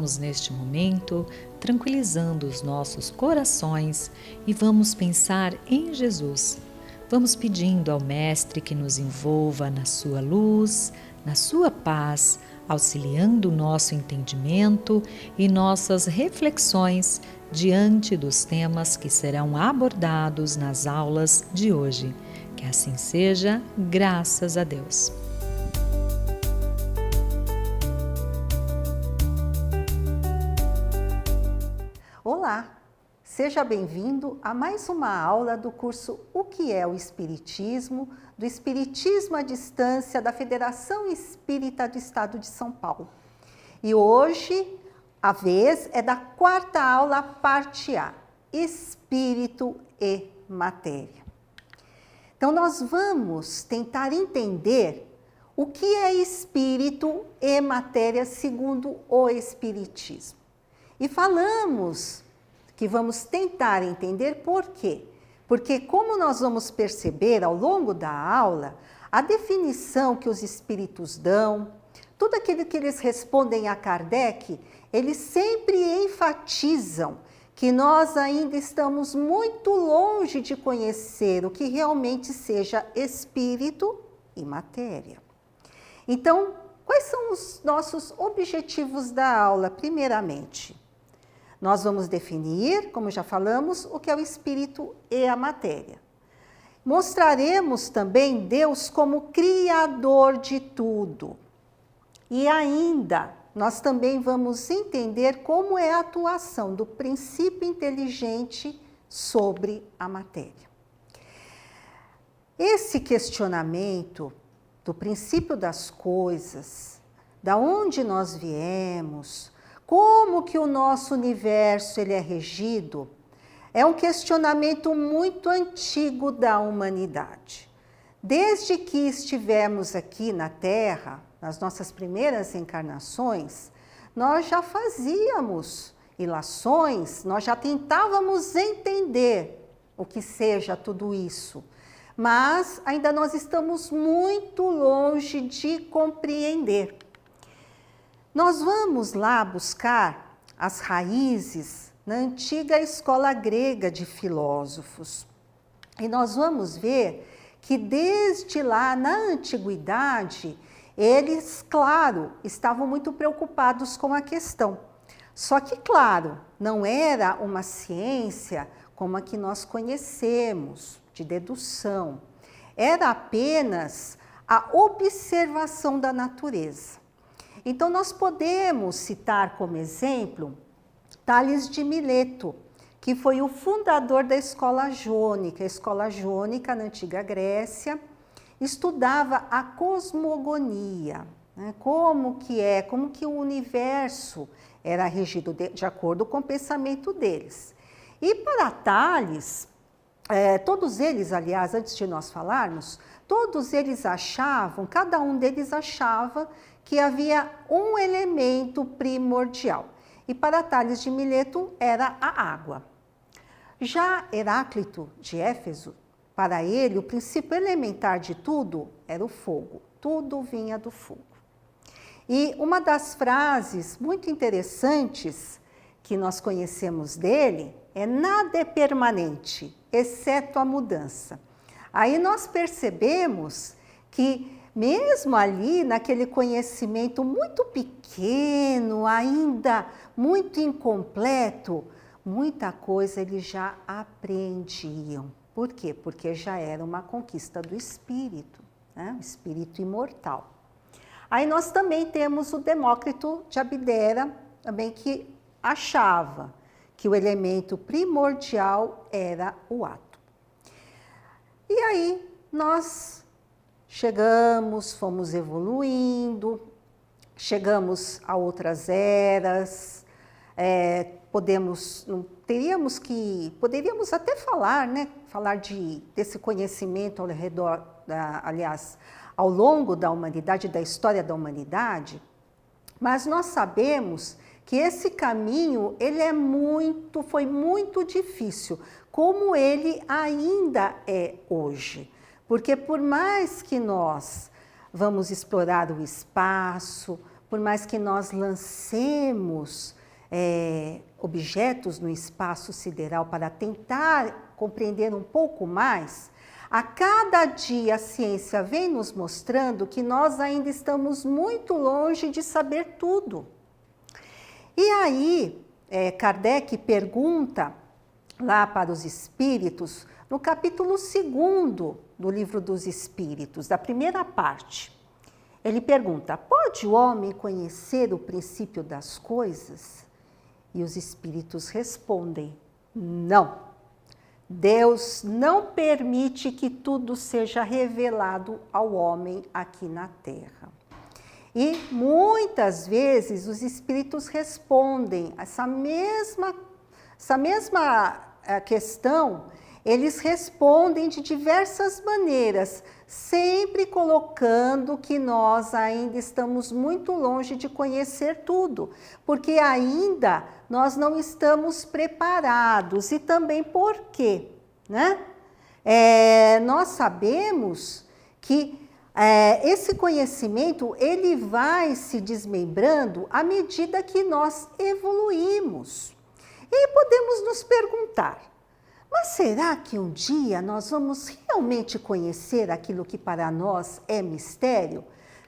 vamos neste momento tranquilizando os nossos corações e vamos pensar em Jesus. Vamos pedindo ao Mestre que nos envolva na sua luz, na sua paz, auxiliando o nosso entendimento e nossas reflexões diante dos temas que serão abordados nas aulas de hoje. Que assim seja, graças a Deus. Olá, seja bem-vindo a mais uma aula do curso O que é o Espiritismo, do Espiritismo à Distância da Federação Espírita do Estado de São Paulo. E hoje a vez é da quarta aula, parte A, Espírito e Matéria. Então nós vamos tentar entender o que é espírito e matéria segundo o Espiritismo. E falamos que vamos tentar entender por quê. Porque como nós vamos perceber ao longo da aula, a definição que os espíritos dão, tudo aquilo que eles respondem a Kardec, eles sempre enfatizam que nós ainda estamos muito longe de conhecer o que realmente seja espírito e matéria. Então, quais são os nossos objetivos da aula, primeiramente? Nós vamos definir, como já falamos, o que é o espírito e a matéria. Mostraremos também Deus como criador de tudo. E ainda, nós também vamos entender como é a atuação do princípio inteligente sobre a matéria. Esse questionamento do princípio das coisas, da onde nós viemos, como que o nosso universo ele é regido, é um questionamento muito antigo da humanidade. Desde que estivemos aqui na Terra, nas nossas primeiras encarnações, nós já fazíamos ilações, nós já tentávamos entender o que seja tudo isso, mas ainda nós estamos muito longe de compreender. Nós vamos lá buscar as raízes na antiga escola grega de filósofos. E nós vamos ver que desde lá, na antiguidade, eles, claro, estavam muito preocupados com a questão. Só que, claro, não era uma ciência como a que nós conhecemos, de dedução. Era apenas a observação da natureza. Então, nós podemos citar como exemplo Tales de Mileto, que foi o fundador da escola jônica. A escola jônica, na antiga Grécia, estudava a cosmogonia, né? Como que o universo era regido de acordo com o pensamento deles. E para Tales, todos eles, aliás, antes de nós falarmos, todos eles achavam, cada um deles achava que havia um elemento primordial. E para Tales de Mileto era a água. Já Heráclito de Éfeso, para ele, o princípio elementar de tudo era o fogo. Tudo vinha do fogo. E uma das frases muito interessantes que nós conhecemos dele é: nada é permanente, exceto a mudança. Aí nós percebemos que mesmo ali, naquele conhecimento muito pequeno, ainda muito incompleto, muita coisa eles já apreendiam. Por quê? Porque já era uma conquista do espírito, né? O espírito imortal. Aí nós também temos o Demócrito de Abdera, também que achava que o elemento primordial era o átomo. E aí nós chegamos, fomos evoluindo, chegamos a outras eras, poderíamos até falar, né? Falar desse conhecimento ao redor, ao longo da humanidade, da história da humanidade, mas nós sabemos que esse caminho foi muito difícil, como ele ainda é hoje. Porque por mais que nós vamos explorar o espaço, por mais que nós lancemos objetos no espaço sideral para tentar compreender um pouco mais, a cada dia a ciência vem nos mostrando que nós ainda estamos muito longe de saber tudo. E aí, Kardec pergunta lá para os espíritos, no capítulo 2º do Livro dos Espíritos, da primeira parte, ele pergunta: pode o homem conhecer o princípio das coisas? E os espíritos respondem: não. Deus não permite que tudo seja revelado ao homem aqui na Terra. E muitas vezes os espíritos respondem essa mesma questão, eles respondem de diversas maneiras, sempre colocando que nós ainda estamos muito longe de conhecer tudo, porque ainda nós não estamos preparados. E também por quê? Né? Nós sabemos que esse conhecimento ele vai se desmembrando à medida que nós evoluímos. E podemos nos perguntar: mas será que um dia nós vamos realmente conhecer aquilo que para nós é mistério?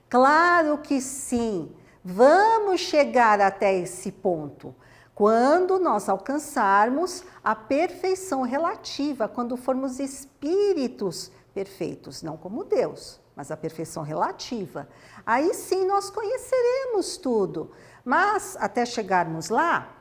Claro que sim, vamos chegar até esse ponto. Quando nós alcançarmos a perfeição relativa, quando formos espíritos perfeitos, não como Deus, mas a perfeição relativa. Aí sim nós conheceremos tudo, mas até chegarmos lá,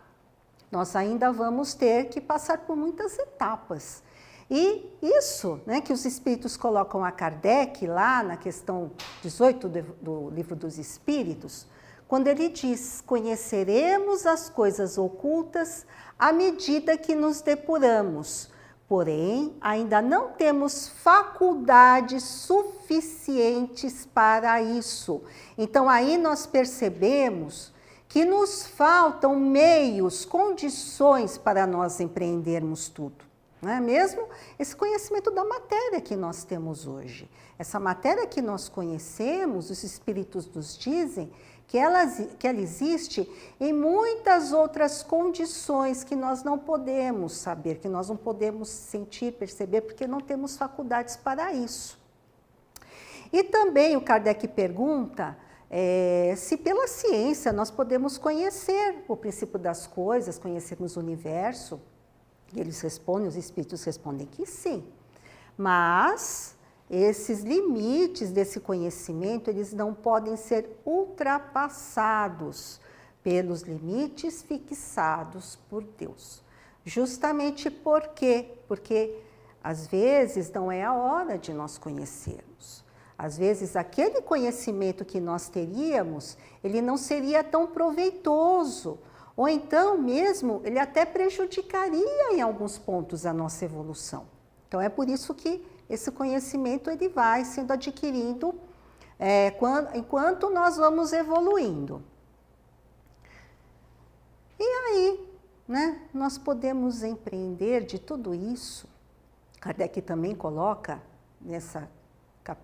nós ainda vamos ter que passar por muitas etapas. E isso, né, que os espíritos colocam a Kardec lá na questão 18 do Livro dos Espíritos, quando ele diz: conheceremos as coisas ocultas à medida que nos depuramos, porém ainda não temos faculdades suficientes para isso. Então aí nós percebemos que nos faltam meios, condições para nós empreendermos tudo. Não é mesmo? Esse conhecimento da matéria que nós temos hoje. Essa matéria que nós conhecemos, os espíritos nos dizem que ela existe em muitas outras condições que nós não podemos saber, que nós não podemos sentir, perceber, porque não temos faculdades para isso. E também o Kardec pergunta se pela ciência nós podemos conhecer o princípio das coisas, conhecermos o universo. E eles respondem, os espíritos respondem que sim. Mas esses limites desse conhecimento, eles não podem ser ultrapassados pelos limites fixados por Deus. Justamente por quê? Porque às vezes não é a hora de nós conhecermos. Às vezes, aquele conhecimento que nós teríamos, ele não seria tão proveitoso, ou então mesmo ele até prejudicaria em alguns pontos a nossa evolução. Então é por isso que esse conhecimento ele vai sendo adquirido enquanto nós vamos evoluindo. E aí, né, nós podemos empreender de tudo isso. Kardec também coloca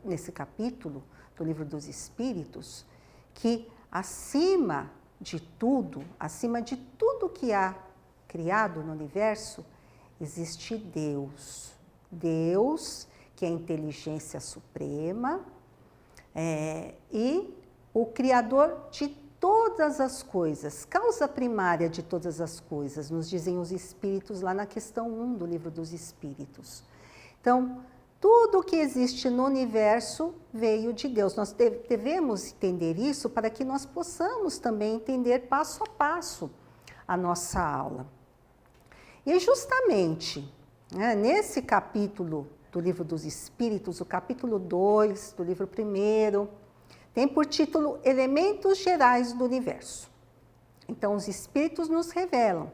nesse capítulo do Livro dos Espíritos, que acima de tudo que há criado no universo, existe Deus. Deus, que é a inteligência suprema, e o Criador de todas as coisas, causa primária de todas as coisas, nos dizem os Espíritos lá na questão 1 do Livro dos Espíritos. Então, tudo que existe no universo veio de Deus. Nós devemos entender isso para que nós possamos também entender passo a passo a nossa aula. E justamente, né, nesse capítulo do Livro dos Espíritos, o capítulo 2 do livro 1, tem por título Elementos Gerais do Universo. Então, os Espíritos nos revelam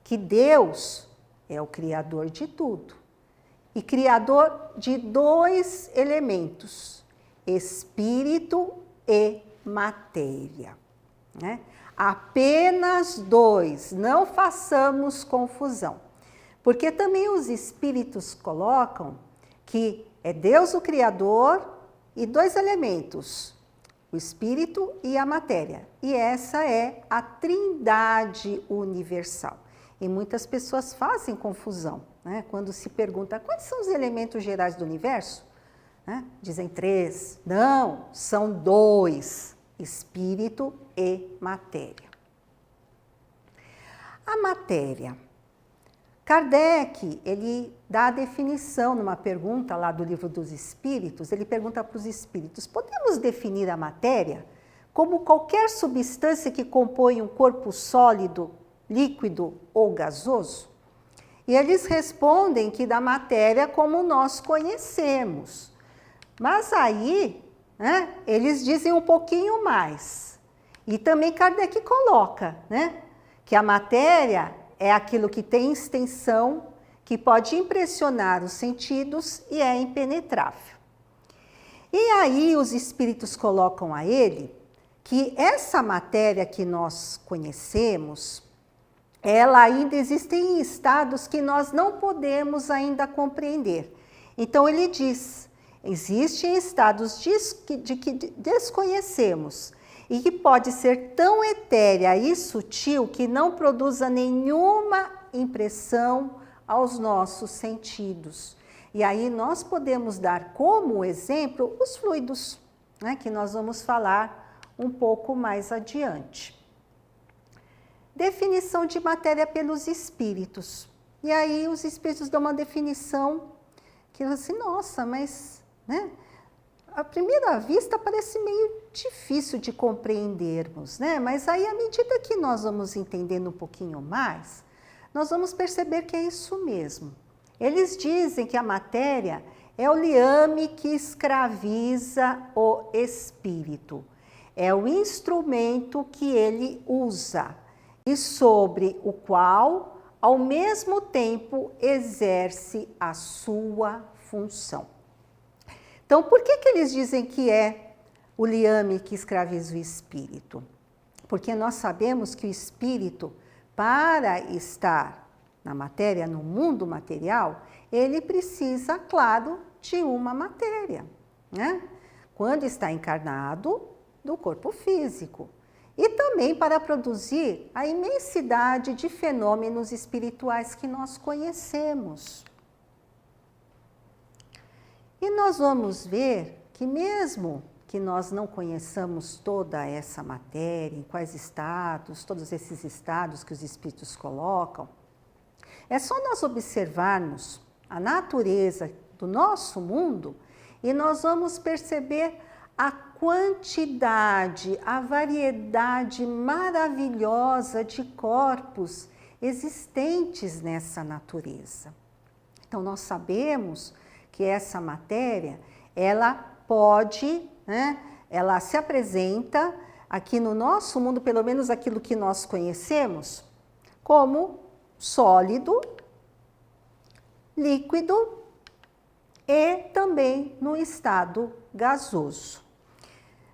que Deus é o Criador de tudo. E criador de 2 elementos, espírito e matéria. Né? Apenas 2, não façamos confusão. Porque também os espíritos colocam que é Deus o Criador e 2 elementos, o espírito e a matéria. E essa é a trindade universal. E muitas pessoas fazem confusão, né? Quando se pergunta quais são os elementos gerais do universo, né? Dizem 3. Não, são 2, espírito e matéria. A matéria. Kardec, ele dá a definição numa pergunta lá do Livro dos Espíritos, ele pergunta para os espíritos: podemos definir a matéria como qualquer substância que compõe um corpo sólido, líquido ou gasoso? E eles respondem que da matéria como nós conhecemos. Mas aí, né, eles dizem um pouquinho mais. E também Kardec coloca, né, que a matéria é aquilo que tem extensão, que pode impressionar os sentidos e é impenetrável. E aí os espíritos colocam a ele que essa matéria que nós conhecemos, ela ainda existe em estados que nós não podemos ainda compreender. Então ele diz, existem estados de que desconhecemos e que pode ser tão etérea e sutil que não produza nenhuma impressão aos nossos sentidos. E aí nós podemos dar como exemplo os fluidos, né, que nós vamos falar um pouco mais adiante. Definição de matéria pelos espíritos. E aí os espíritos dão uma definição que assim, nossa, mas, né, à primeira vista parece meio difícil de compreendermos, né? Mas aí à medida que nós vamos entendendo um pouquinho mais, nós vamos perceber que é isso mesmo. Eles dizem que a matéria é o liame que escraviza o espírito. É o instrumento que ele usa e sobre o qual, ao mesmo tempo, exerce a sua função. Então, por que eles dizem que é o liame que escraviza o espírito? Porque nós sabemos que o espírito, para estar na matéria, no mundo material, ele precisa, claro, de uma matéria, né? Quando está encarnado, do corpo físico. E também para produzir a imensidade de fenômenos espirituais que nós conhecemos. E nós vamos ver que mesmo que nós não conheçamos toda essa matéria, em quais estados, todos esses estados que os espíritos colocam, é só nós observarmos a natureza do nosso mundo e nós vamos perceber a quantidade, a variedade maravilhosa de corpos existentes nessa natureza. Então, nós sabemos que essa matéria, ela pode, né, ela se apresenta aqui no nosso mundo, pelo menos aquilo que nós conhecemos, como sólido, líquido e também no estado gasoso.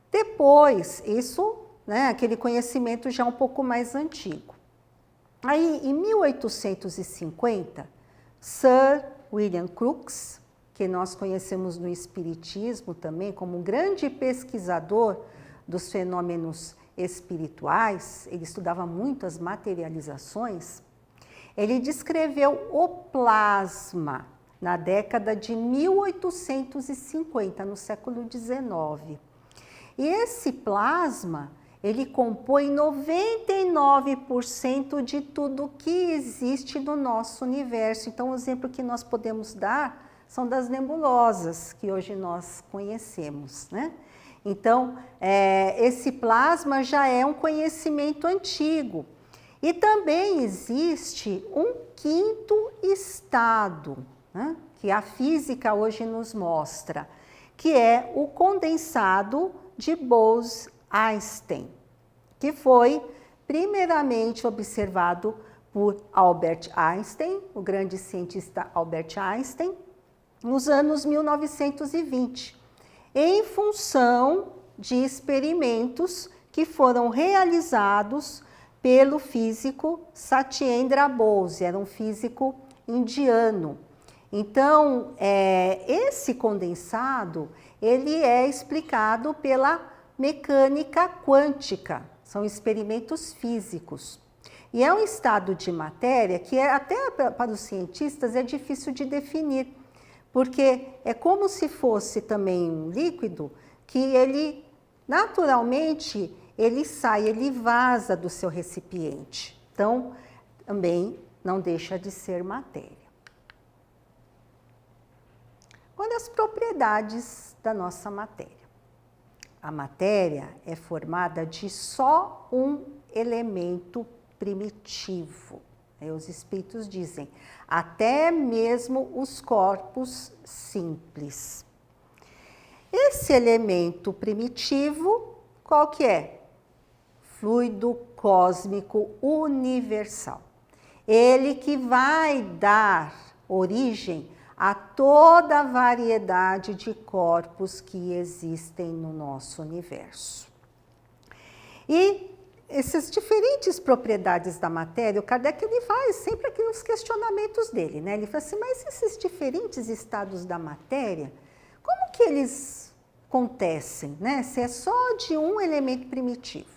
Depois, isso, né, aquele conhecimento já um pouco mais antigo. Aí, em 1850, Sir William Crookes, que nós conhecemos no Espiritismo também como um grande pesquisador dos fenômenos espirituais, ele estudava muito as materializações, ele descreveu o plasma na década de 1850, no século XIX. E esse plasma, ele compõe 99% de tudo que existe no nosso universo. Então, o exemplo que nós podemos dar são das nebulosas, que hoje nós conhecemos, né? Então, esse plasma já é um conhecimento antigo. E também existe um quinto estado, né, que a física hoje nos mostra, que é o condensado de Bose-Einstein, que foi primeiramente observado por Albert Einstein, o grande cientista Albert Einstein, nos anos 1920, em função de experimentos que foram realizados pelo físico Satyendra Bose, era um físico indiano. Então, esse condensado, ele é explicado pela mecânica quântica, são experimentos físicos. E é um estado de matéria que até para os cientistas é difícil de definir, porque é como se fosse também um líquido que ele, naturalmente, ele sai, ele vaza do seu recipiente. Então, também não deixa de ser matéria. Agora, as propriedades da nossa matéria. A matéria é formada de só um elemento primitivo. Os espíritos dizem, até mesmo os corpos simples. Esse elemento primitivo, qual que é? Fluido cósmico universal. Ele que vai dar origem a toda a variedade de corpos que existem no nosso universo. E essas diferentes propriedades da matéria, o Kardec ele faz sempre aqueles questionamentos dele, né? Ele fala assim, mas esses diferentes estados da matéria, como que eles acontecem, né? Se é só de um elemento primitivo.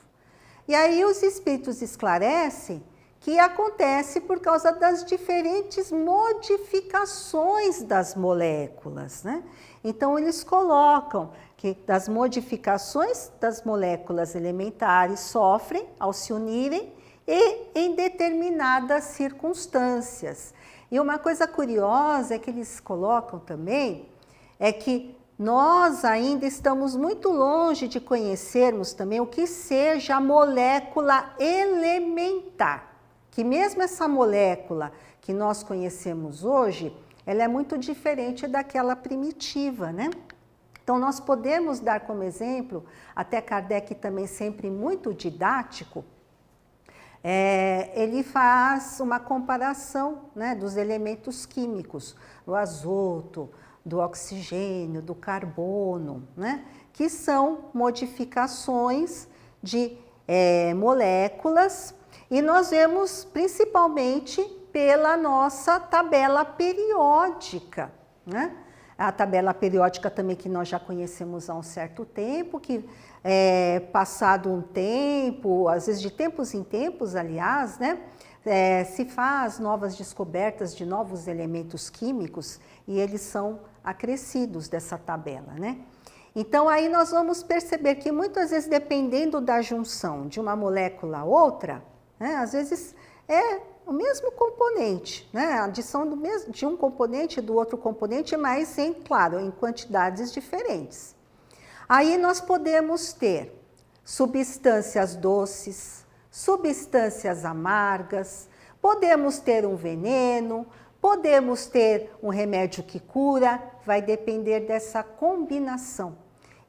E aí os espíritos esclarecem que acontece por causa das diferentes modificações das moléculas, né? Então eles colocam que das modificações das moléculas elementares sofrem ao se unirem e em determinadas circunstâncias. E uma coisa curiosa é que eles colocam também é que nós ainda estamos muito longe de conhecermos também o que seja a molécula elementar. Que mesmo essa molécula que nós conhecemos hoje, ela é muito diferente daquela primitiva, né? Então, nós podemos dar como exemplo, até Kardec também sempre muito didático, ele faz uma comparação, né, dos elementos químicos, do azoto, do oxigênio, do carbono, né, que são modificações de moléculas, e nós vemos principalmente pela nossa tabela periódica, né? A tabela periódica também que nós já conhecemos há um certo tempo, que passado um tempo, às vezes de tempos em tempos, aliás, né, se faz novas descobertas de novos elementos químicos e eles são acrescidos dessa tabela, né? Então aí nós vamos perceber que muitas vezes dependendo da junção de uma molécula a outra, né, às vezes é o mesmo componente, né? A adição de um componente do outro componente, mas claro, em quantidades diferentes. Aí nós podemos ter substâncias doces, substâncias amargas, podemos ter um veneno, podemos ter um remédio que cura, vai depender dessa combinação.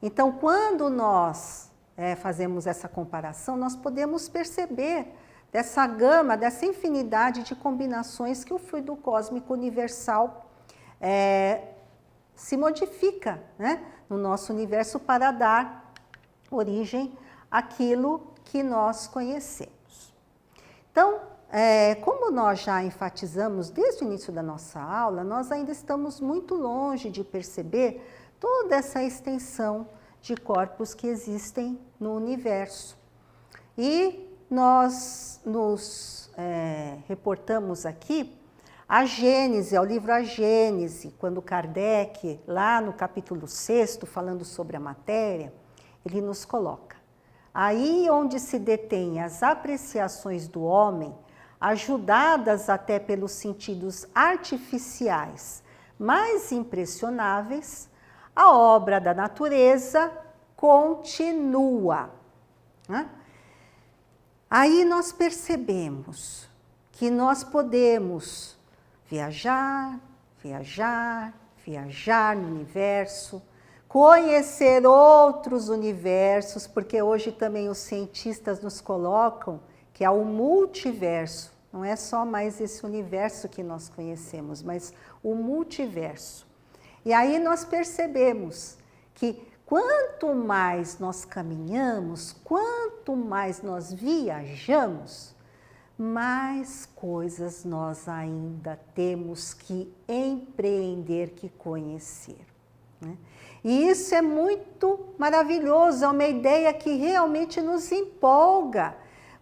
Então, quando nós fazemos essa comparação, nós podemos perceber dessa gama, dessa infinidade de combinações que o fluido cósmico universal se modifica, né, no nosso universo para dar origem àquilo que nós conhecemos. Então, como nós já enfatizamos desde o início da nossa aula, nós ainda estamos muito longe de perceber toda essa extensão de corpos que existem no universo. E nós nos reportamos aqui a Gênese, ao livro A Gênese, quando Kardec, lá no capítulo 6º, falando sobre a matéria, ele nos coloca: aí onde se detém as apreciações do homem, ajudadas até pelos sentidos artificiais mais impressionáveis, a obra da natureza continua, né? Aí nós percebemos que nós podemos viajar, viajar, viajar no universo, conhecer outros universos, porque hoje também os cientistas nos colocam que há o multiverso, não é só mais esse universo que nós conhecemos, mas o multiverso. E aí nós percebemos que quanto mais nós caminhamos, quanto mais nós viajamos, mais coisas nós ainda temos que empreender, que conhecer. né? E isso é muito maravilhoso, é uma ideia que realmente nos empolga,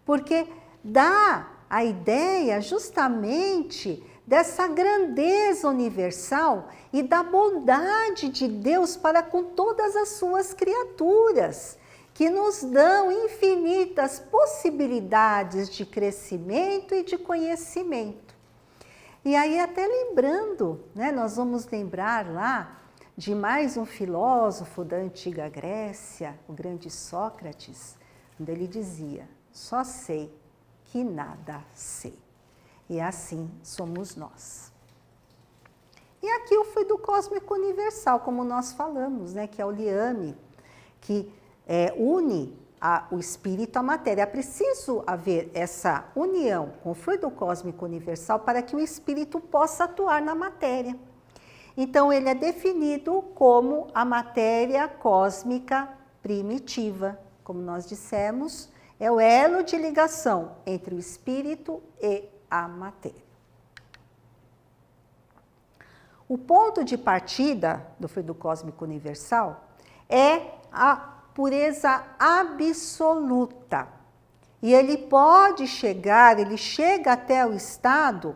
porque dá a ideia justamente dessa grandeza universal e da bondade de Deus para com todas as suas criaturas, que nos dão infinitas possibilidades de crescimento e de conhecimento. E aí até lembrando, né, nós vamos lembrar lá de mais um filósofo da antiga Grécia, o grande Sócrates, onde ele dizia: só sei que nada sei. E assim somos nós. E aqui o fluido cósmico universal, como nós falamos, né, que é o liame, que une o espírito à matéria. É preciso haver essa união com o fluido cósmico universal para que o espírito possa atuar na matéria. Então, ele é definido como a matéria cósmica primitiva. Como nós dissemos, é o elo de ligação entre o espírito e a matéria. O ponto de partida do fluido cósmico universal é a pureza absoluta. E ele chega até o estado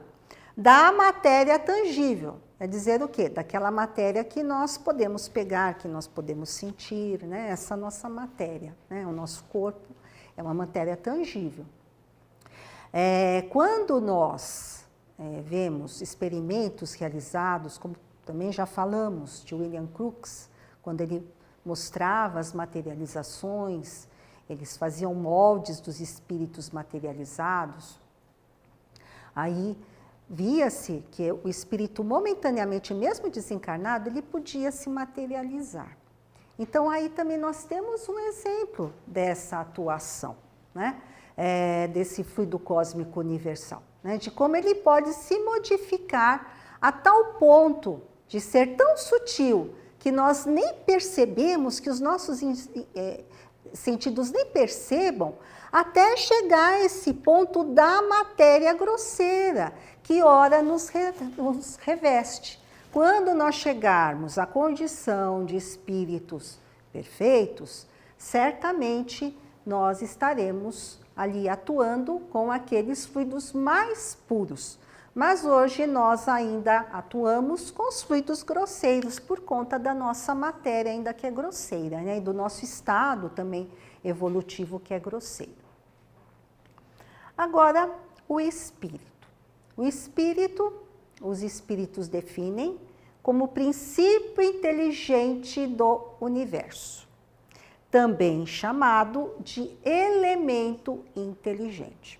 da matéria tangível. É dizer o quê? Daquela matéria que nós podemos pegar, que nós podemos sentir, né? Essa nossa matéria, né? O nosso corpo é uma matéria tangível. Quando nós vemos experimentos realizados, como também já falamos de William Crookes, quando ele mostrava as materializações, eles faziam moldes dos espíritos materializados, aí via-se que o espírito momentaneamente, mesmo desencarnado, ele podia se materializar. Então aí também nós temos um exemplo dessa atuação, né? Desse fluido cósmico universal, né? De como ele pode se modificar a tal ponto de ser tão sutil que nós nem percebemos, que os nossos sentidos nem percebam, até chegar a esse ponto da matéria grosseira, que ora nos reveste. Quando nós chegarmos à condição de espíritos perfeitos, certamente nós estaremos ali atuando com aqueles fluidos mais puros. Mas hoje nós ainda atuamos com os fluidos grosseiros por conta da nossa matéria ainda que é grosseira, né? E do nosso estado também evolutivo que é grosseiro. Agora, o espírito. O espírito, os espíritos definem como princípio inteligente do universo, também chamado de elemento inteligente.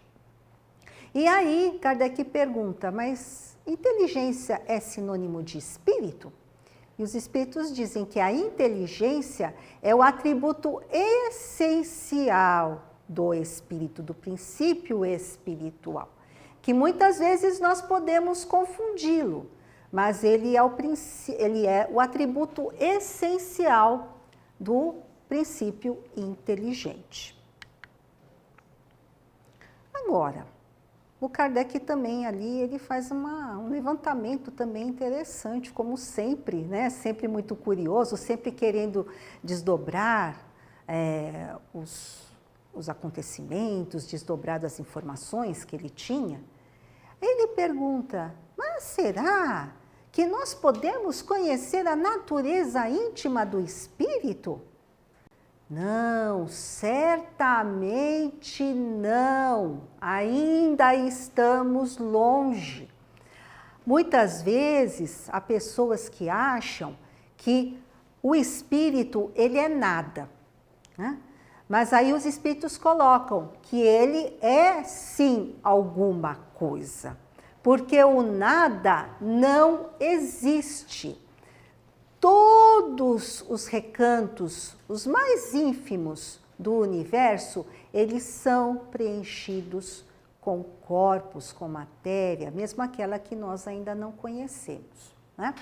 E aí, Kardec pergunta, mas inteligência é sinônimo de espírito? E os espíritos dizem que a inteligência é o atributo essencial do espírito, do princípio espiritual, que muitas vezes nós podemos confundi-lo, mas ele é o atributo essencial do princípio inteligente. Agora, o Kardec também ali, ele faz um levantamento também interessante, como sempre, né? Sempre muito curioso, sempre querendo desdobrar os acontecimentos, desdobrar as informações que ele tinha. Ele pergunta, mas será que nós podemos conhecer a natureza íntima do espírito? Não, certamente não, ainda estamos longe. Muitas vezes há pessoas que acham que o espírito, ele é nada, né? Mas aí os espíritos colocam que ele é sim alguma coisa, porque o nada não existe. Todos os recantos, os mais ínfimos do universo, eles são preenchidos com corpos, com matéria, mesmo aquela que nós ainda não conhecemos, né?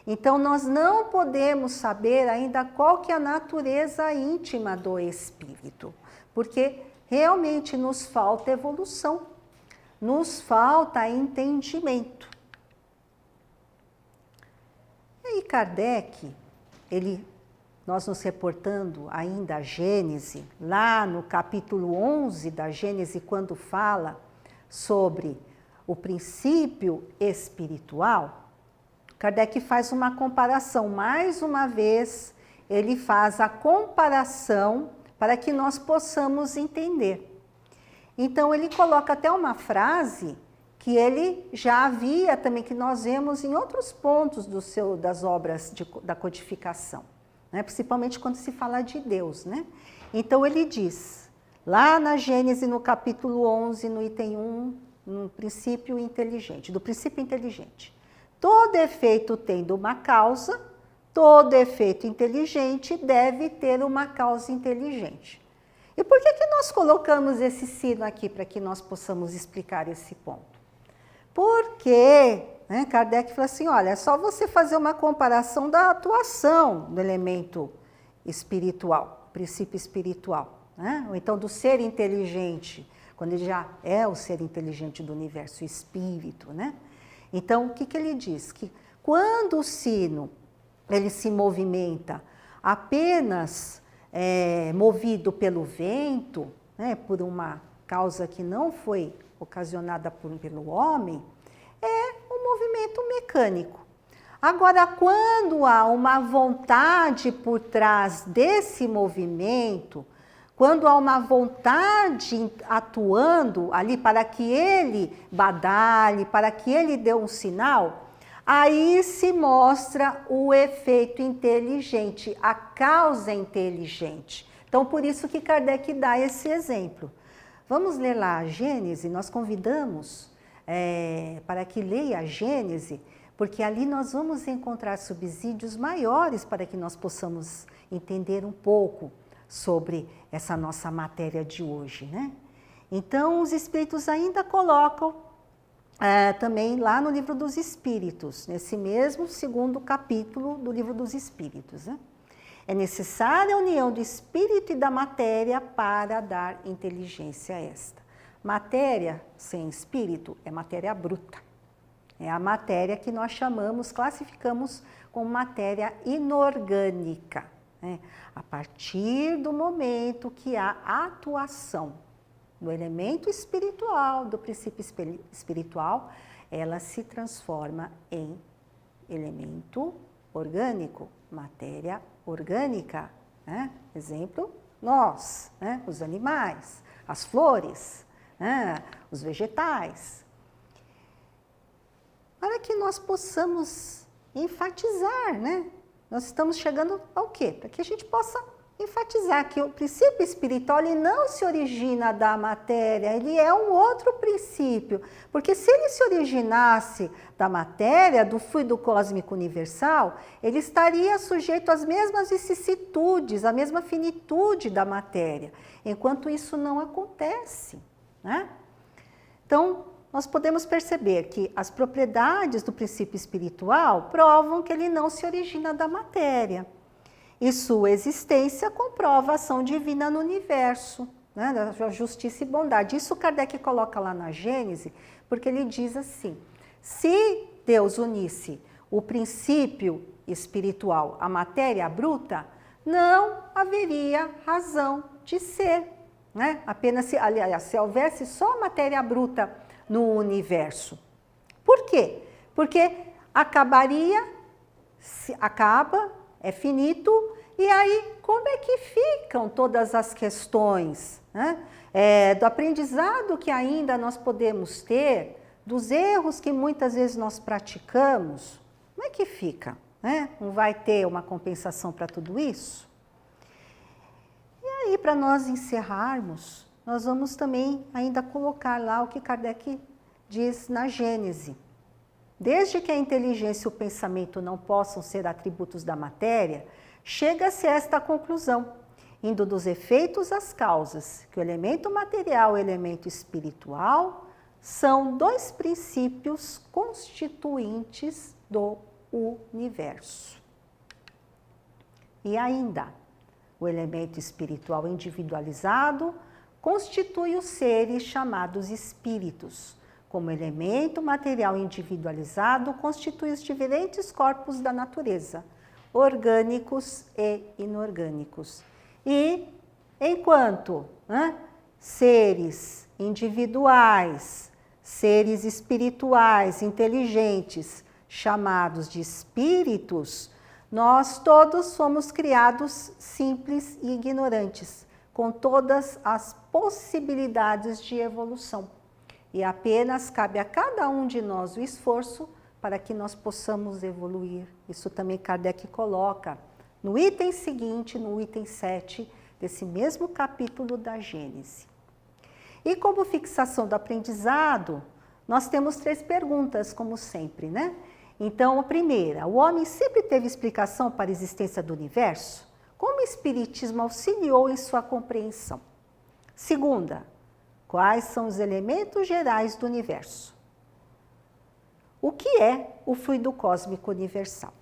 Então, nós não podemos saber ainda qual que é a natureza íntima do espírito, porque realmente nos falta evolução, nos falta entendimento. E Kardec, nós nos reportando ainda a Gênese, lá no capítulo 11 da Gênese, quando fala sobre o princípio espiritual, Kardec faz uma comparação. Mais uma vez, ele faz a comparação para que nós possamos entender. Então, ele coloca até uma frase que ele já havia também, que nós vemos em outros pontos das obras da codificação, né? Principalmente quando se fala de Deus, né? Então, ele diz, lá na Gênese, no capítulo 11, no item 1, no princípio inteligente, do princípio inteligente. Todo efeito tendo uma causa, todo efeito inteligente deve ter uma causa inteligente. E por que nós colocamos esse sino aqui, para que nós possamos explicar esse ponto? Porque, né, Kardec falou assim, olha, é só você fazer uma comparação da atuação do elemento espiritual, princípio espiritual, né? Ou então do ser inteligente, quando ele já é o ser inteligente do universo, o espírito, né? Então, o que ele diz? Que quando o sino ele se movimenta apenas movido pelo vento, né, por uma causa que não foi ocasionada pelo homem, é um movimento mecânico. Agora, quando há uma vontade por trás desse movimento, quando há uma vontade atuando ali para que ele badale, para que ele dê um sinal, aí se mostra o efeito inteligente, a causa inteligente. Então, por isso que Kardec dá esse exemplo. Vamos ler lá a Gênese, nós convidamos para que leia a Gênese, porque ali nós vamos encontrar subsídios maiores para que nós possamos entender um pouco sobre essa nossa matéria de hoje, né? Então, os Espíritos ainda colocam também lá no Livro dos Espíritos, nesse mesmo segundo capítulo do Livro dos Espíritos, né? É necessária a união do espírito e da matéria para dar inteligência a esta. Matéria sem espírito é matéria bruta. É a matéria que nós classificamos como matéria inorgânica, né? A partir do momento que há atuação do elemento espiritual, do princípio espiritual, ela se transforma em elemento orgânico, matéria orgânica, né? Exemplo, nós, né? Os animais, as flores, né? Os vegetais. Para que nós possamos enfatizar, né? Nós estamos chegando ao quê? Para que a gente possa enfatizar que o princípio espiritual ele não se origina da matéria, ele é um outro princípio. Porque se ele se originasse da matéria, do fluido cósmico universal, ele estaria sujeito às mesmas vicissitudes, à mesma finitude da matéria, enquanto isso não acontece, né? Então, nós podemos perceber que as propriedades do princípio espiritual provam que ele não se origina da matéria. E sua existência comprova a ação divina no universo, né, da justiça e bondade. Isso Kardec coloca lá na Gênese, porque ele diz assim, se Deus unisse o princípio espiritual à matéria bruta, não haveria razão de ser, né? Apenas se houvesse só matéria bruta no universo. Por quê? Porque acaba, é finito, e aí como é que ficam todas as questões, né? Do aprendizado que ainda nós podemos ter, dos erros que muitas vezes nós praticamos, como é que fica, né? Não vai ter uma compensação para tudo isso? E aí, para nós encerrarmos, nós vamos também ainda colocar lá o que Kardec diz na Gênese. Desde que a inteligência e o pensamento não possam ser atributos da matéria, chega-se a esta conclusão, indo dos efeitos às causas, que o elemento material e o elemento espiritual são dois princípios constituintes do universo. E ainda, o elemento espiritual individualizado constitui os seres chamados espíritos, como elemento material individualizado, constitui os diferentes corpos da natureza, orgânicos e inorgânicos. E enquanto seres individuais, seres espirituais, inteligentes, chamados de espíritos, nós todos fomos criados simples e ignorantes, com todas as possibilidades de evolução. E apenas cabe a cada um de nós o esforço para que nós possamos evoluir. Isso também Kardec coloca no item seguinte, no item 7, desse mesmo capítulo da Gênese. E como fixação do aprendizado, nós temos 3 perguntas, como sempre, né? Então, a primeira, o homem sempre teve explicação para a existência do universo? Como o Espiritismo auxiliou em sua compreensão? Segunda, quais são os elementos gerais do universo? O que é o fluido cósmico universal?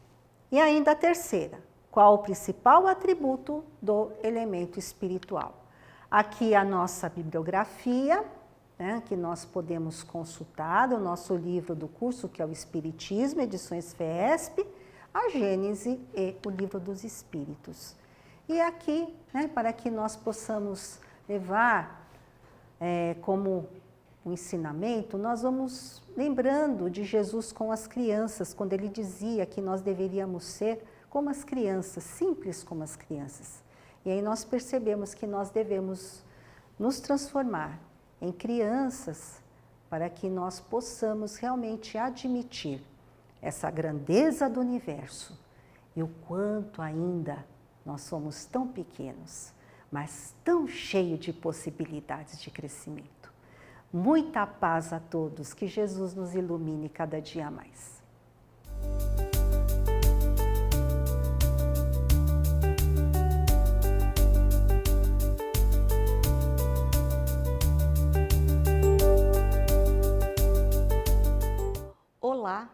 E ainda a terceira, qual o principal atributo do elemento espiritual? Aqui a nossa bibliografia, né, que nós podemos consultar, o nosso livro do curso, que é o Espiritismo, Edições FESP, a Gênese e o Livro dos Espíritos. E aqui, né, para que nós possamos levar como um ensinamento, nós vamos lembrando de Jesus com as crianças, quando ele dizia que nós deveríamos ser como as crianças, simples como as crianças. E aí nós percebemos que nós devemos nos transformar em crianças para que nós possamos realmente admitir essa grandeza do universo e o quanto ainda nós somos tão pequenos, mas tão cheios de possibilidades de crescimento. Muita paz a todos, que Jesus nos ilumine cada dia mais. Olá,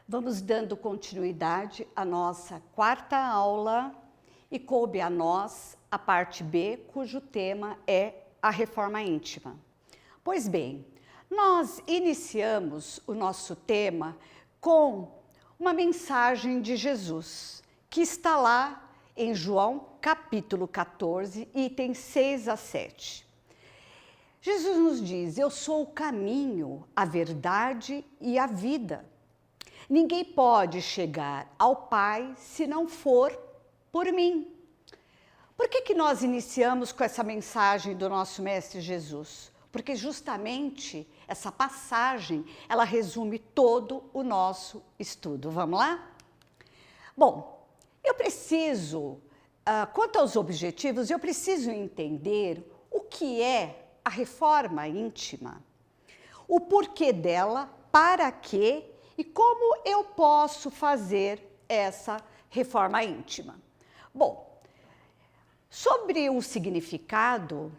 vamos dando continuidade à nossa 4ª aula e coube a nós a parte B, cujo tema é a reforma íntima. Pois bem, nós iniciamos o nosso tema com uma mensagem de Jesus, que está lá em João capítulo 14, itens 6 a 7. Jesus nos diz: eu sou o caminho, a verdade e a vida. Ninguém pode chegar ao Pai se não for por mim. Por que nós iniciamos com essa mensagem do nosso Mestre Jesus? Porque justamente essa passagem, ela resume todo o nosso estudo. Vamos lá? Bom, eu preciso, quanto aos objetivos, eu preciso entender o que é a reforma íntima, o porquê dela, para quê e como eu posso fazer essa reforma íntima. Bom, sobre o significado,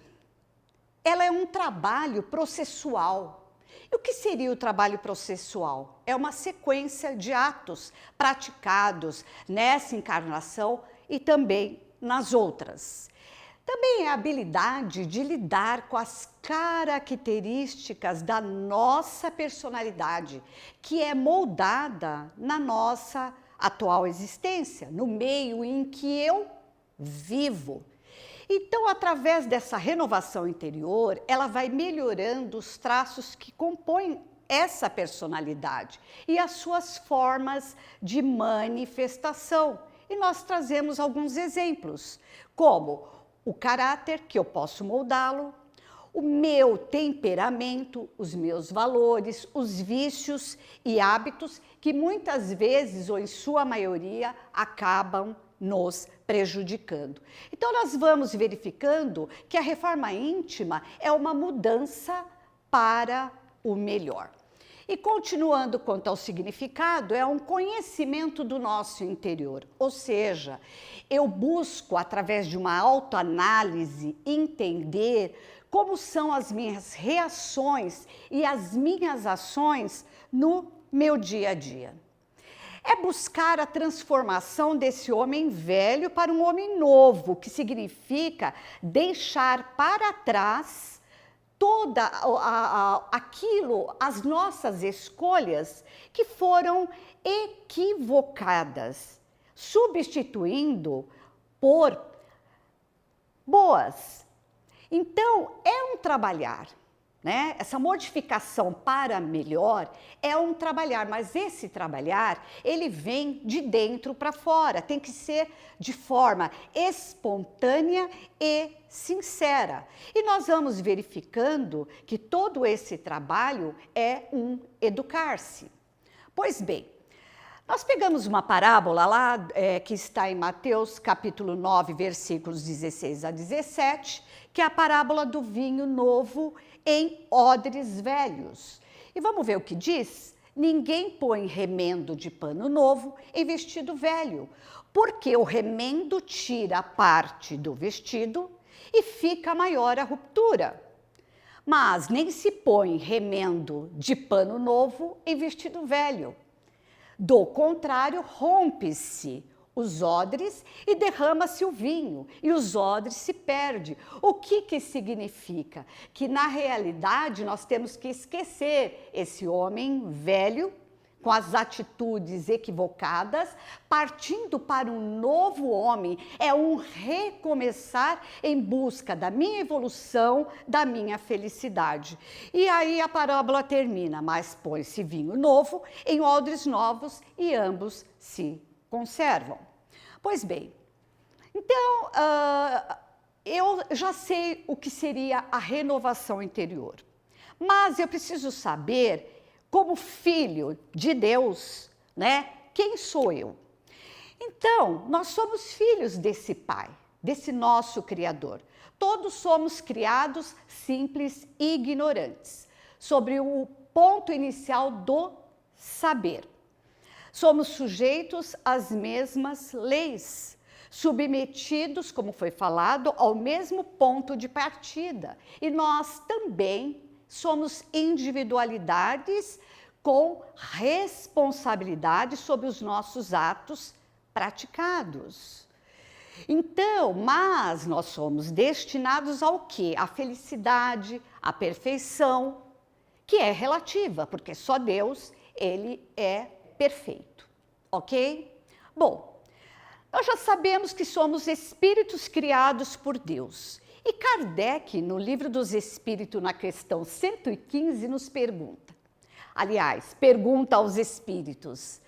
ela é um trabalho processual. E o que seria o trabalho processual? É uma sequência de atos praticados nessa encarnação e também nas outras. Também é a habilidade de lidar com as características da nossa personalidade, que é moldada na nossa atual existência, no meio em que eu vivo. Então, através dessa renovação interior, ela vai melhorando os traços que compõem essa personalidade e as suas formas de manifestação. E nós trazemos alguns exemplos, como o caráter, que eu posso moldá-lo, o meu temperamento, os meus valores, os vícios e hábitos que muitas vezes, ou em sua maioria, acabam nos prejudicando. Então, nós vamos verificando que a reforma íntima é uma mudança para o melhor. E continuando quanto ao significado, é um conhecimento do nosso interior, ou seja, eu busco, através de uma autoanálise, entender como são as minhas reações e as minhas ações no meu dia a dia. É buscar a transformação desse homem velho para um homem novo, que significa deixar para trás toda as nossas escolhas que foram equivocadas. substituindo por boas. Então, é um trabalhar, né? Essa modificação para melhor é um trabalhar, mas esse trabalhar, ele vem de dentro para fora, tem que ser de forma espontânea e sincera. E nós vamos verificando que todo esse trabalho é um educar-se. Pois bem, nós pegamos uma parábola lá que está em Mateus capítulo 9, versículos 16 a 17, que é a parábola do vinho novo em odres velhos. E vamos ver o que diz? Ninguém põe remendo de pano novo em vestido velho, porque o remendo tira parte do vestido e fica maior a ruptura. Mas nem se põe remendo de pano novo em vestido velho. Do contrário, rompe-se os odres e derrama-se o vinho, e os odres se perdem. O que significa? Que na realidade nós temos que esquecer esse homem velho, com as atitudes equivocadas, partindo para um novo homem, é um recomeçar em busca da minha evolução, da minha felicidade. E aí a parábola termina, mas põe-se vinho novo em odres novos e ambos se conservam. Pois bem, então eu já sei o que seria a renovação interior, mas eu preciso saber, como filho de Deus, né? Quem sou eu? Então, nós somos filhos desse Pai, desse nosso Criador. Todos somos criados simples e ignorantes, sobre o ponto inicial do saber. Somos sujeitos às mesmas leis, submetidos, como foi falado, ao mesmo ponto de partida. E nós também somos individualidades com responsabilidade sobre os nossos atos praticados. Então, mas nós somos destinados ao quê? À felicidade, à perfeição, que é relativa, porque só Deus, ele é perfeito, ok? Bom, nós já sabemos que somos espíritos criados por Deus. E Kardec, no Livro dos Espíritos, na questão 115, nos pergunta, aliás, pergunta aos espíritos,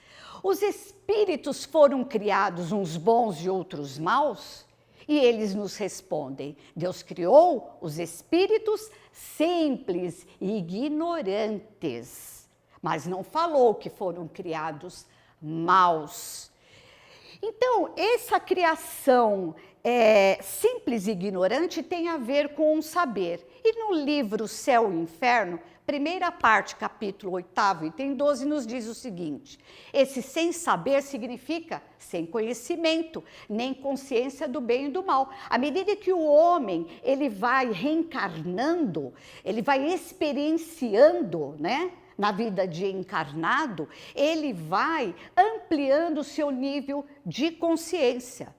os espíritos foram criados uns bons e outros maus? E eles nos respondem, Deus criou os espíritos simples e ignorantes, mas não falou que foram criados maus. Então, essa criação simples e ignorante tem a ver com um saber. E no livro Céu e Inferno, primeira parte, capítulo 8, item 12, nos diz o seguinte: esse sem saber significa sem conhecimento, nem consciência do bem e do mal. À medida que o homem ele vai reencarnando, ele vai experienciando, né? Na vida de encarnado, ele vai ampliando o seu nível de consciência.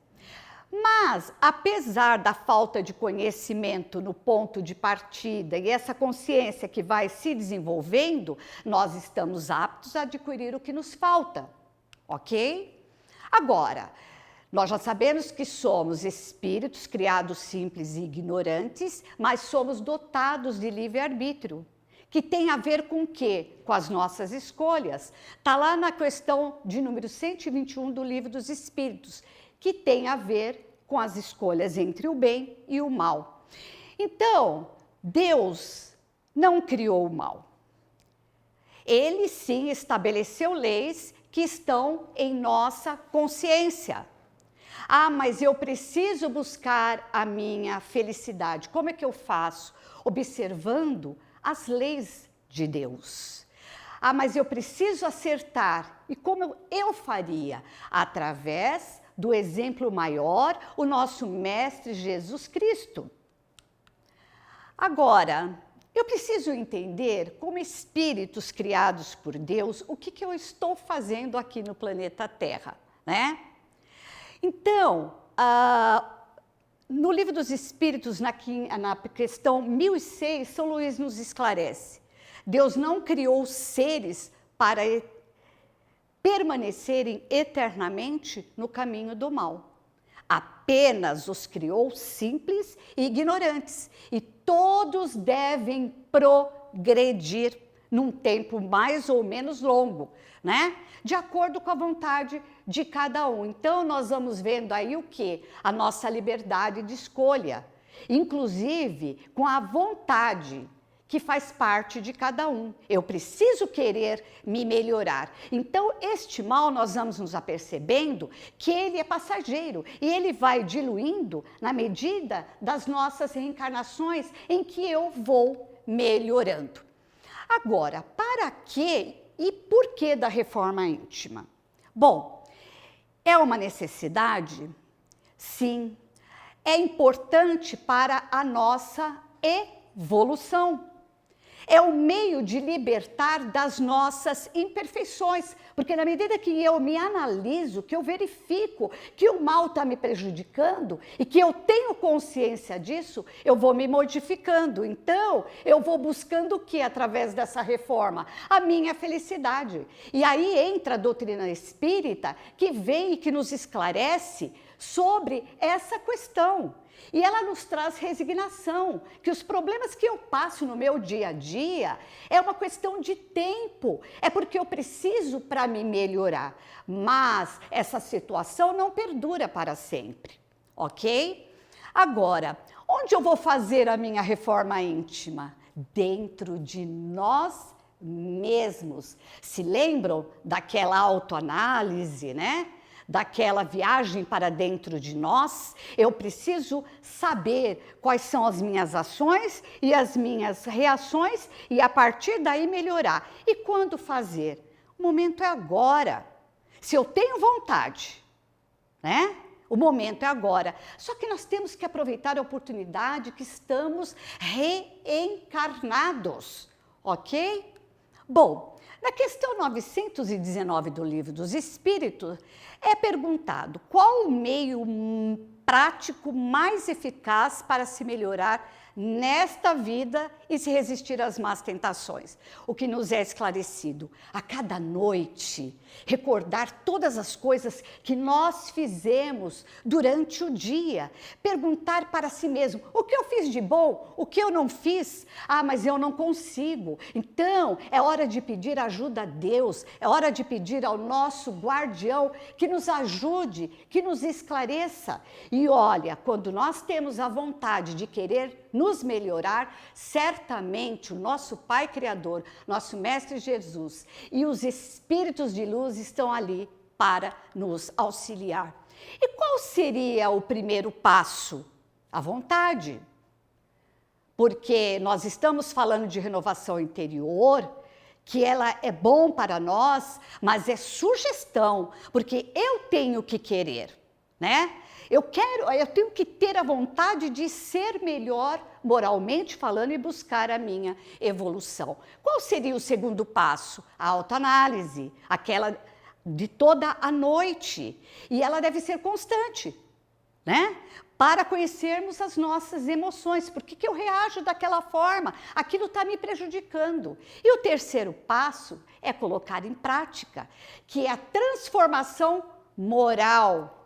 Mas, apesar da falta de conhecimento no ponto de partida e essa consciência que vai se desenvolvendo, nós estamos aptos a adquirir o que nos falta, ok? Agora, nós já sabemos que somos espíritos criados simples e ignorantes, mas somos dotados de livre-arbítrio. Que tem a ver com o quê? Com as nossas escolhas. Está lá na questão de número 121 do Livro dos Espíritos, que tem a ver com as escolhas entre o bem e o mal. Então, Deus não criou o mal. Ele sim estabeleceu leis que estão em nossa consciência. Ah, mas eu preciso buscar a minha felicidade. Como é que eu faço? Observando as leis de Deus. Ah, mas eu preciso acertar. E como eu faria? Através do exemplo maior, o nosso Mestre Jesus Cristo. Agora, eu preciso entender, como espíritos criados por Deus, o que eu estou fazendo aqui no planeta Terra, né? Então, no Livro dos Espíritos, na questão 1006, São Luís nos esclarece. Deus não criou seres para permanecerem eternamente no caminho do mal. Apenas os criou simples e ignorantes, e todos devem progredir num tempo mais ou menos longo, né? De acordo com a vontade de cada um. Então, nós vamos vendo aí o quê? A nossa liberdade de escolha, inclusive com a vontade que faz parte de cada um. Eu preciso querer me melhorar. Então, este mal, nós vamos nos apercebendo que ele é passageiro e ele vai diluindo na medida das nossas reencarnações em que eu vou melhorando. Agora, para que e por que da reforma íntima? Bom, é uma necessidade? Sim. É importante para a nossa evolução. É o meio de libertar das nossas imperfeições, porque na medida que eu me analiso, que eu verifico que o mal está me prejudicando e que eu tenho consciência disso, eu vou me modificando. Então, eu vou buscando o que através dessa reforma? A minha felicidade. E aí entra a doutrina espírita, que vem e que nos esclarece sobre essa questão. E ela nos traz resignação, que os problemas que eu passo no meu dia a dia é uma questão de tempo, é porque eu preciso para me melhorar. Mas essa situação não perdura para sempre, ok? Agora, onde eu vou fazer a minha reforma íntima? Dentro de nós mesmos. Se lembram daquela autoanálise, né? Daquela viagem para dentro de nós? Eu preciso saber quais são as minhas ações e as minhas reações e a partir daí melhorar. E quando fazer? O momento é agora. Se eu tenho vontade, né? O momento é agora. Só que nós temos que aproveitar a oportunidade que estamos reencarnados, ok? Bom, na questão 919 do Livro dos Espíritos, é perguntado qual o meio prático mais eficaz para se melhorar nesta vida e se resistir às más tentações. O que nos é esclarecido, a cada noite, recordar todas as coisas que nós fizemos durante o dia, perguntar para si mesmo, o que eu fiz de bom, o que eu não fiz? Ah, mas eu não consigo. Então, é hora de pedir ajuda a Deus, é hora de pedir ao nosso guardião que nos ajude, que nos esclareça. E olha, quando nós temos a vontade de querer nos melhorar, certamente o nosso Pai Criador, nosso Mestre Jesus e os Espíritos de luz estão ali para nos auxiliar. E qual seria o primeiro passo? A vontade. Porque nós estamos falando de renovação interior, que ela é bom para nós, mas é sugestão, porque eu tenho que querer, né? Eu tenho que ter a vontade de ser melhor moralmente falando e buscar a minha evolução. Qual seria o segundo passo? A autoanálise, aquela de toda a noite. E ela deve ser constante, né? Para conhecermos as nossas emoções. Por que eu reajo daquela forma? Aquilo está me prejudicando. E o terceiro passo é colocar em prática, que é a transformação moral,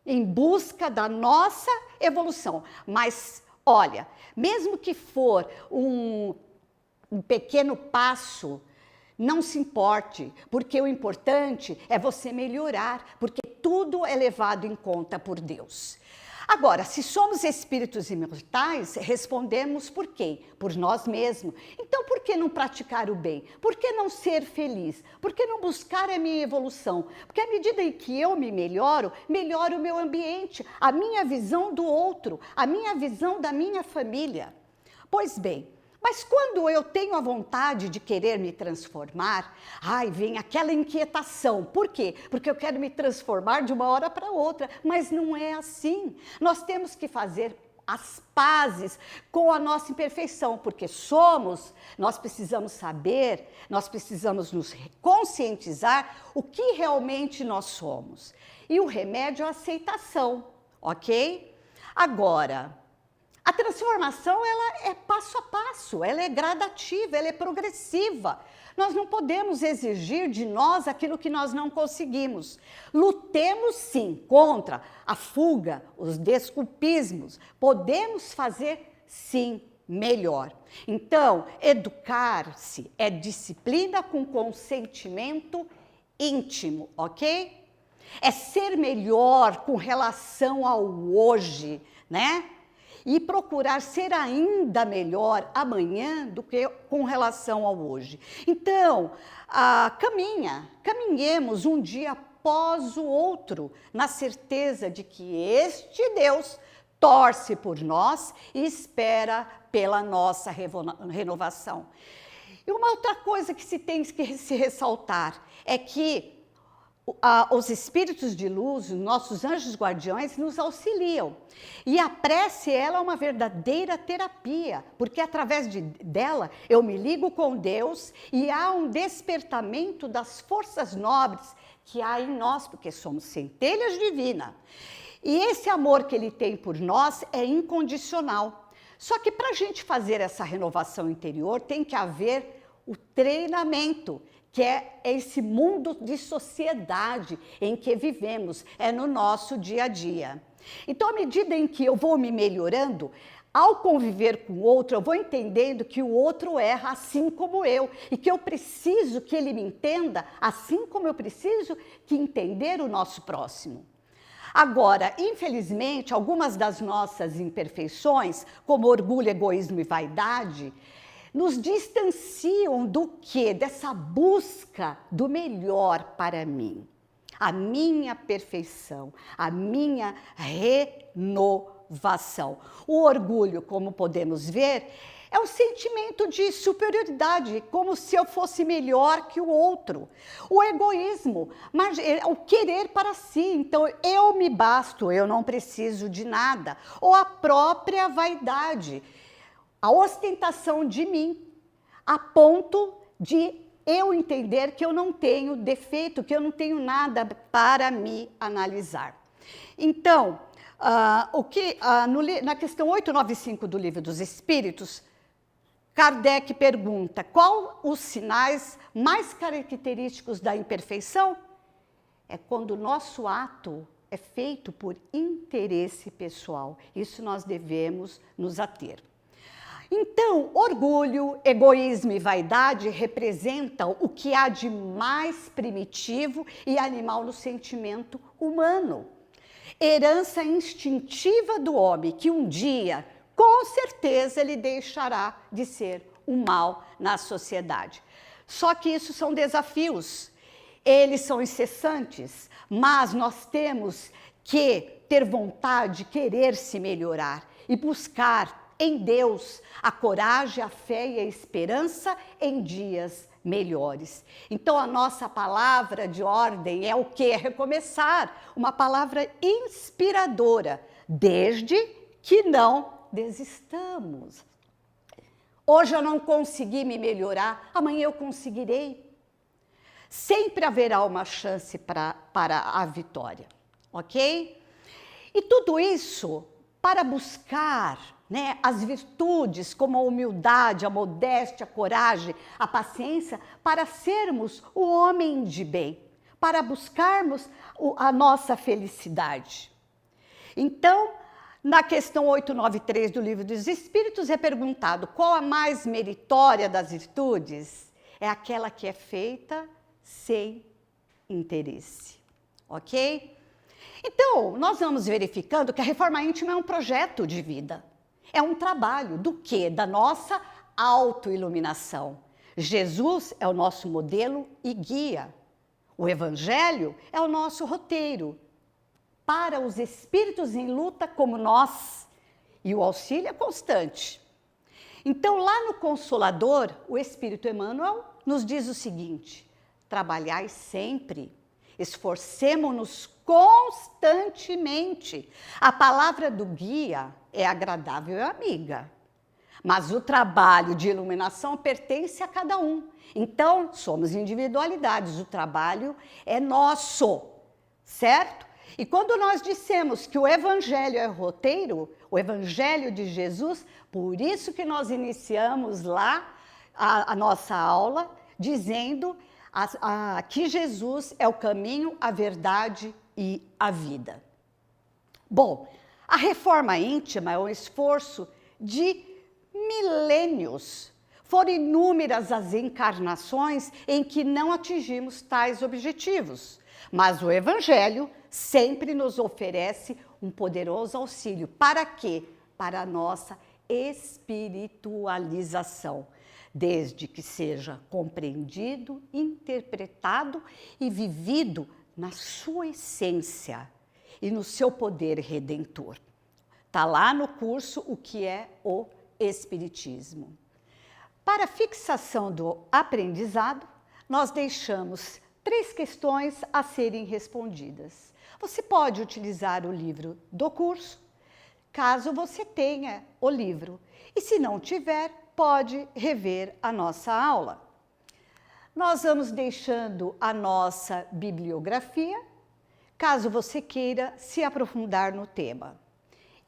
em busca da nossa evolução. Mas, olha, mesmo que for um pequeno passo, não se importe, porque o importante é você melhorar, porque tudo é levado em conta por Deus. Agora, se somos espíritos imortais, respondemos por quê? Por nós mesmos. Então, por que não praticar o bem? Por que não ser feliz? Por que não buscar a minha evolução? Porque à medida em que eu me melhoro, melhora o meu ambiente, a minha visão do outro, a minha visão da minha família. Pois bem, mas quando eu tenho a vontade de querer me transformar, vem aquela inquietação. Por quê? Porque eu quero me transformar de uma hora para outra, mas não é assim. Nós temos que fazer as pazes com a nossa imperfeição, porque nós precisamos saber, nós precisamos nos conscientizar o que realmente nós somos. E o remédio é a aceitação, ok? Agora, a transformação, ela é passo a passo, ela é gradativa, ela é progressiva. Nós não podemos exigir de nós aquilo que nós não conseguimos. Lutemos sim contra a fuga, os desculpismos. Podemos fazer sim melhor. Então, educar-se é disciplina com consentimento íntimo, ok? É ser melhor com relação ao hoje, né? E procurar ser ainda melhor amanhã do que com relação ao hoje. Então, caminhemos um dia após o outro, na certeza de que este Deus torce por nós e espera pela nossa renovação. E uma outra coisa que se tem que se ressaltar é que os espíritos de luz, nossos anjos guardiões, nos auxiliam. E a prece, ela é uma verdadeira terapia, porque através dela eu me ligo com Deus e há um despertamento das forças nobres que há em nós, porque somos centelhas divinas. E esse amor que Ele tem por nós é incondicional. Só que para a gente fazer essa renovação interior tem que haver o treinamento, que é esse mundo de sociedade em que vivemos, é no nosso dia a dia. Então, à medida em que eu vou me melhorando, ao conviver com o outro, eu vou entendendo que o outro erra assim como eu, e que eu preciso que ele me entenda assim como eu preciso que entender o nosso próximo. Agora, infelizmente, algumas das nossas imperfeições, como orgulho, egoísmo e vaidade, nos distanciam do quê? Dessa busca do melhor para mim. A minha perfeição, a minha renovação. O orgulho, como podemos ver, é um sentimento de superioridade, como se eu fosse melhor que o outro. O egoísmo, mas é o querer para si, então eu me basto, eu não preciso de nada. Ou a própria vaidade, a ostentação de mim, a ponto de eu entender que eu não tenho defeito, que eu não tenho nada para me analisar. Então, na questão 895 do Livro dos Espíritos, Kardec pergunta: qual os sinais mais característicos da imperfeição? É quando o nosso ato é feito por interesse pessoal. Isso nós devemos nos ater. Então, orgulho, egoísmo e vaidade representam o que há de mais primitivo e animal no sentimento humano. Herança instintiva do homem, que um dia, com certeza, ele deixará de ser um mal na sociedade. Só que isso são desafios, eles são incessantes, mas nós temos que ter vontade, querer se melhorar e buscar em Deus a coragem, a fé e a esperança em dias melhores. Então a nossa palavra de ordem é o quê? É recomeçar, uma palavra inspiradora, desde que não desistamos. Hoje eu não consegui me melhorar, amanhã eu conseguirei. Sempre haverá uma chance para a vitória, ok? E tudo isso para buscar, né, as virtudes como a humildade, a modéstia, a coragem, a paciência, para sermos o homem de bem, para buscarmos a nossa felicidade. Então, na questão 893 do Livro dos Espíritos é perguntado: qual a mais meritória das virtudes? É aquela que é feita sem interesse, ok? Então, nós vamos verificando que a reforma íntima é um projeto de vida. É um trabalho do quê? Da nossa autoiluminação. Jesus é o nosso modelo e guia. O Evangelho é o nosso roteiro para os espíritos em luta como nós. E o auxílio é constante. Então, lá no Consolador, o Espírito Emmanuel nos diz o seguinte: trabalhai sempre, esforcemo-nos constantemente. A palavra do guia é agradável e amiga, mas o trabalho de iluminação pertence a cada um. Então, somos individualidades, o trabalho é nosso, certo? E quando nós dissemos que o Evangelho é o roteiro, o Evangelho de Jesus, por isso que nós iniciamos lá a nossa aula, dizendo que Jesus é o caminho, a verdade e a vida. Bom, a reforma íntima é um esforço de milênios. Foram inúmeras as encarnações em que não atingimos tais objetivos, mas o Evangelho sempre nos oferece um poderoso auxílio. Para quê? Para a nossa espiritualização, desde que seja compreendido, interpretado e vivido na sua essência e no seu poder redentor. Está lá no curso O que é o Espiritismo. Para a fixação do aprendizado, nós deixamos 3 questões a serem respondidas. Você pode utilizar o livro do curso, caso você tenha o livro. E se não tiver, pode rever a nossa aula. Nós vamos deixando a nossa bibliografia, caso você queira se aprofundar no tema.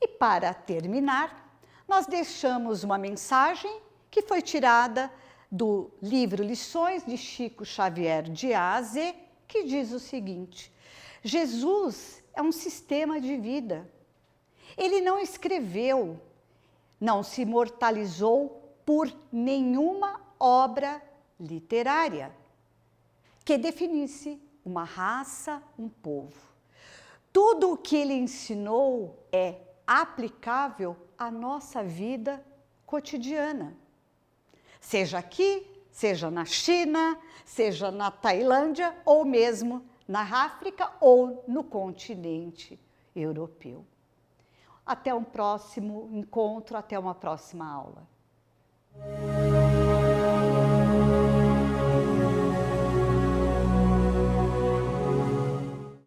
E para terminar, nós deixamos uma mensagem que foi tirada do livro Lições de Chico Xavier de A a Z, que diz o seguinte: Jesus é um sistema de vida. Ele não escreveu, não se imortalizou por nenhuma obra literária que definisse uma raça, um povo. Tudo o que ele ensinou é aplicável à nossa vida cotidiana. Seja aqui, seja na China, seja na Tailândia ou mesmo na África ou no continente europeu. Até um próximo encontro, até uma próxima aula.